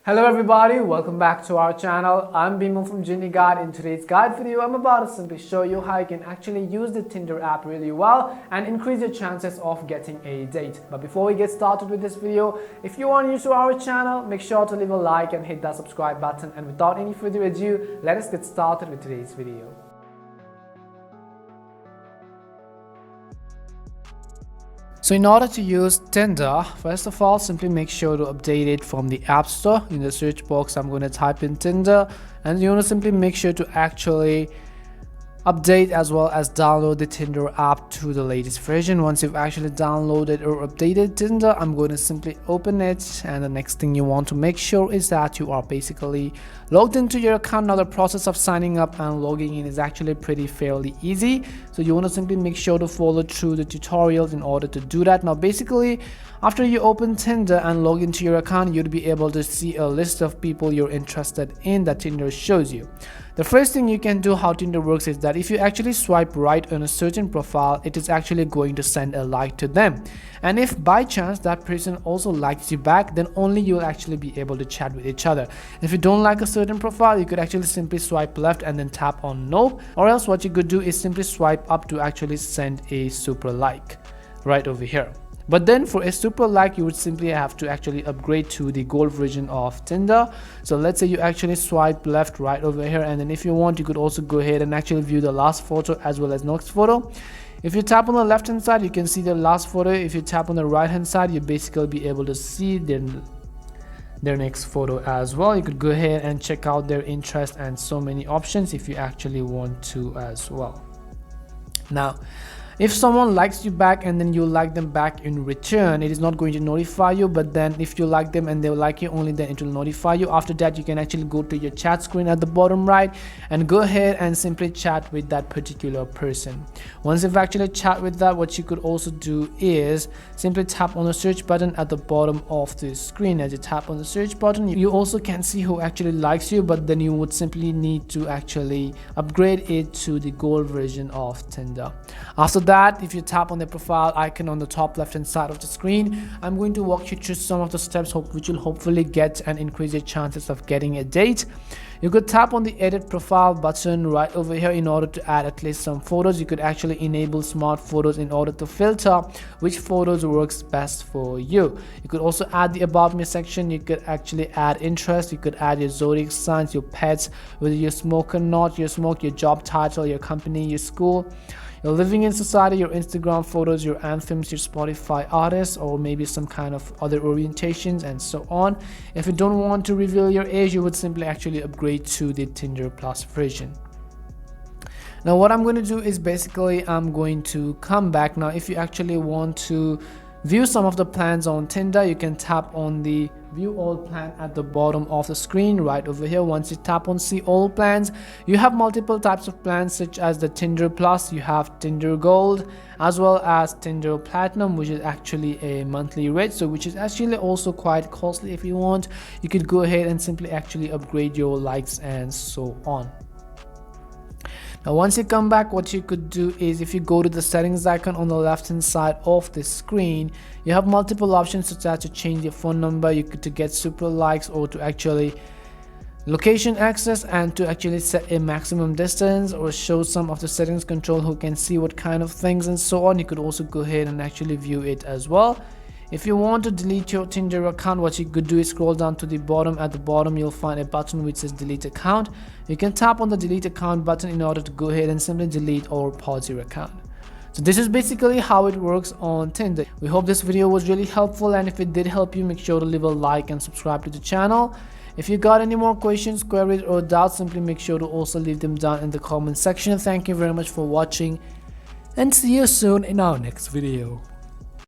Hello everybody, welcome back to our channel. I'm Bimo from Genie Guide. In today's guide video, I'm about to simply show you how you can actually use the Tinder app really well and increase your chances of getting a date. But before we get started with this video, if you are new to our channel, make sure to leave a like and hit that subscribe button. And without any further ado, let us get started with today's video. So in order to use Tinder, first of all, simply make sure to update it from the App Store. In the search box, I'm going to type in Tinder, and you want to simply make sure to actually update as well as download the Tinder app to the latest version. Once you've actually downloaded or updated Tinder, I'm going to simply open it, and the next thing you want to make sure is that you are basically logged into your account. Now the process of signing up and logging in is actually fairly easy, so you want to simply make sure to follow through the tutorials in order to do that. Now basically, after you open Tinder and log into your account, you'll be able to see a list of people you're interested in that Tinder shows you. The first thing you can do, how Tinder works, is that if you actually swipe right on a certain profile, it is actually going to send a like to them. And if by chance that person also likes you back, then only you'll actually be able to chat with each other. If you don't like a certain profile, you could actually simply swipe left and then tap on no, or else what you could do is simply swipe up to actually send a super like right over here. But then for a super like, you would simply have to actually upgrade to the gold version of Tinder. So let's say you actually swipe left right over here, and then if you want, you could also go ahead and actually view the last photo as well as next photo. If you tap on the left hand side, you can see the last photo. If you tap on the right hand side, you basically be able to see their next photo as well. You could go ahead and check out their interest and so many options if you actually want to as well. Now if someone likes you back and then you like them back in return, it is not going to notify you. But then if you like them and they like you, only then it will notify you. After that, you can actually go to your chat screen at the bottom right and go ahead and simply chat with that particular person. Once you've actually chat with that, what you could also do is simply tap on the search button at the bottom of the screen. As you tap on the search button, you also can see who actually likes you, but then you would simply need to actually upgrade it to the gold version of Tinder. After that, if you tap on the profile icon on the top left hand side of the screen, I'm going to walk you through some of the steps which will hopefully get and increase your chances of getting a date. You could tap on the edit profile button right over here in order to add at least some photos. You could actually enable smart photos in order to filter which photos works best for you. You could also add the about me section. You could actually add interest. You could add your zodiac signs, your pets, whether you smoke or not, your job title, your company, your school, your living in society, your Instagram photos, your anthems, your Spotify artists, or maybe some kind of other orientations and so on. If you don't want to reveal your age, you would simply actually upgrade to the Tinder Plus version. Now what I'm going to do is basically I'm going to come back. Now if you actually want to view some of the plans on Tinder, you can tap on the view all plan at the bottom of the screen right over here. Once you tap on see all plans, you have multiple types of plans such as the Tinder Plus, you have Tinder Gold, as well as Tinder Platinum, which is actually a monthly rate, so which is actually also quite costly. If you want, you could go ahead and simply actually upgrade your likes and so on. Now once you come back, what you could do is if you go to the settings icon on the left hand side of the screen, you have multiple options such as to change your phone number, you could to get super likes, or to actually location access, and to actually set a maximum distance, or show some of the settings control who can see what kind of things and so on. You could also go ahead and actually view it as well. If you want to delete your Tinder account, what you could do is scroll down to the bottom. At the bottom, you'll find a button which says delete account. You can tap on the delete account button in order to go ahead and simply delete or pause your account. So this is basically how it works on Tinder. We hope this video was really helpful, and if it did help you, make sure to leave a like and subscribe to the channel. If you got any more questions, queries, or doubts, simply make sure to also leave them down in the comment section. Thank you very much for watching, and see you soon in our next video.